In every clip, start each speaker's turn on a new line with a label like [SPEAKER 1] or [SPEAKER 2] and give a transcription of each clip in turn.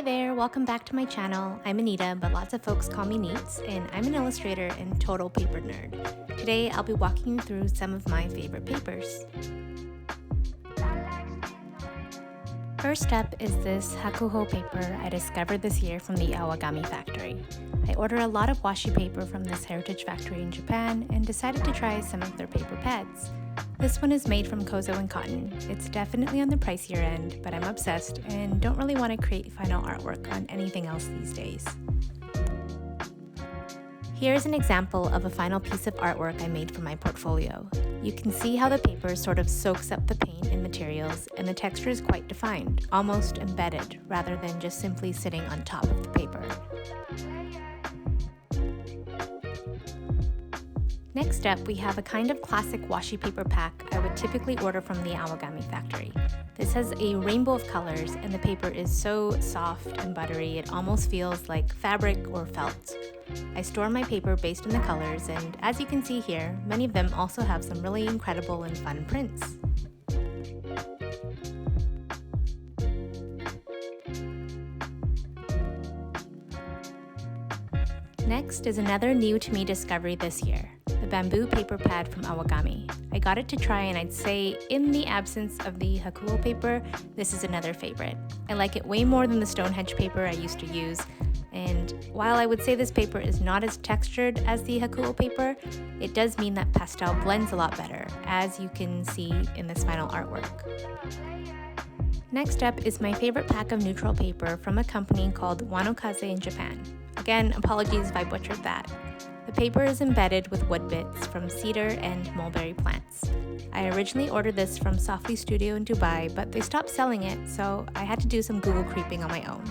[SPEAKER 1] Hi there, welcome back to my channel. I'm Anita, but lots of folks call me Neats, and I'm an illustrator and total paper nerd. Today I'll be walking you through some of my favorite papers. First up is this Hakuho paper I discovered this year from the Awagami Factory. I order a lot of washi paper from this heritage factory in Japan and decided to try some of their paper pads. This one is made from kozo and cotton. It's definitely on the pricier end, but I'm obsessed and don't really want to create final artwork on anything else these days. Here's an example of a final piece of artwork I made for my portfolio. You can see how the paper sort of soaks up the paint and materials, and the texture is quite defined, almost embedded, rather than just simply sitting on top of the paper. Next up, we have a kind of classic washi paper pack I would typically order from the Awagami Factory. This has a rainbow of colors, and the paper is so soft and buttery it almost feels like fabric or felt. I store my paper based on the colors, and as you can see here, many of them also have some really incredible and fun prints. Next is another new to me discovery this year, the bamboo paper pad from Awagami. I got it to try, and I'd say in the absence of the Hakuho paper, this is another favorite. I like it way more than the Stonehenge paper I used to use, and while I would say this paper is not as textured as the Hakuho paper, it does mean that pastel blends a lot better, as you can see in this final artwork. Next up is my favorite pack of neutral paper from a company called Wanokaze in Japan. Again, apologies if I butchered that. The paper is embedded with wood bits from cedar and mulberry plants. I originally ordered this from Sofly Studio in Dubai, but they stopped selling it, so I had to do some Google creeping on my own.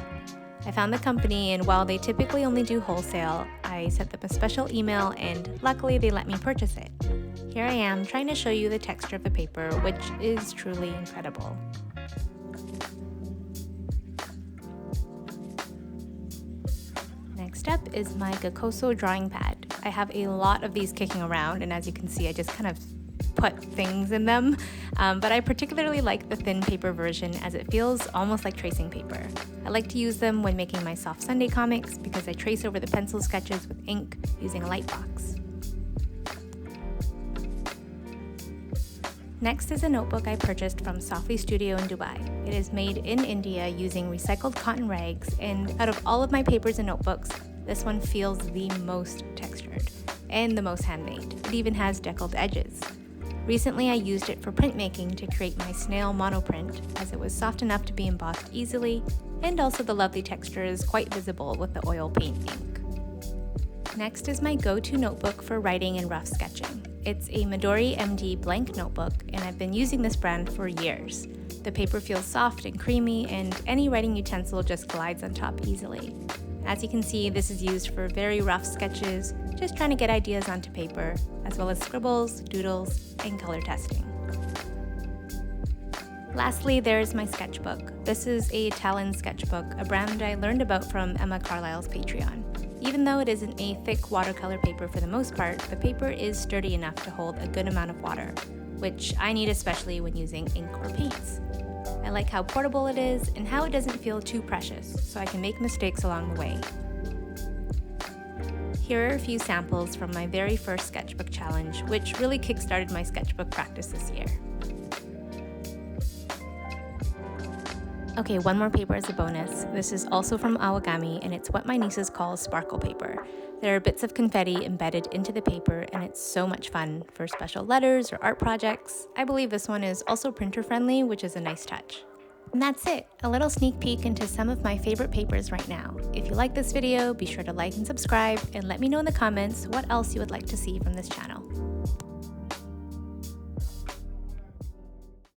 [SPEAKER 1] I found the company, and while they typically only do wholesale, I sent them a special email, and luckily they let me purchase it. Here I am trying to show you the texture of the paper, which is truly incredible. Next up is my Gekkoso Drawing Pad. I have a lot of these kicking around, and as you can see, I just kind of put things in them, but I particularly like the thin paper version as it feels almost like tracing paper. I like to use them when making my Soft Sunday comics because I trace over the pencil sketches with ink using a light box. Next is a notebook I purchased from Sofly Studio in Dubai. It is made in India using recycled cotton rags, and out of all of my papers and notebooks, this one feels the most textured and the most handmade. It even has deckled edges. Recently I used it for printmaking to create my snail monoprint, as it was soft enough to be embossed easily, and also the lovely texture is quite visible with the oil paint ink. Next is my go-to notebook for writing and rough sketching. It's a Madori MD blank notebook, and I've been using this brand for years. The paper feels soft and creamy, and any writing utensil just glides on top easily. As you can see, this is used for very rough sketches, just trying to get ideas onto paper, as well as scribbles, doodles, and color testing. Lastly, there's my sketchbook. This is a Talon Sketchbook, a brand I learned about from Emma Carlisle's Patreon. Even though it isn't a thick watercolor paper for the most part, the paper is sturdy enough to hold a good amount of water, which I need especially when using ink or paints. I like how portable it is and how it doesn't feel too precious, so I can make mistakes along the way. Here are a few samples from my very first sketchbook challenge, which really kickstarted my sketchbook practice this year. Okay, one more paper as a bonus. This is also from Awagami, and it's what my nieces call sparkle paper. There are bits of confetti embedded into the paper, and it's so much fun for special letters or art projects. I believe this one is also printer friendly, which is a nice touch. And that's it, a little sneak peek into some of my favorite papers right now. If you like this video, be sure to like and subscribe, and let me know in the comments what else you would like to see from this channel.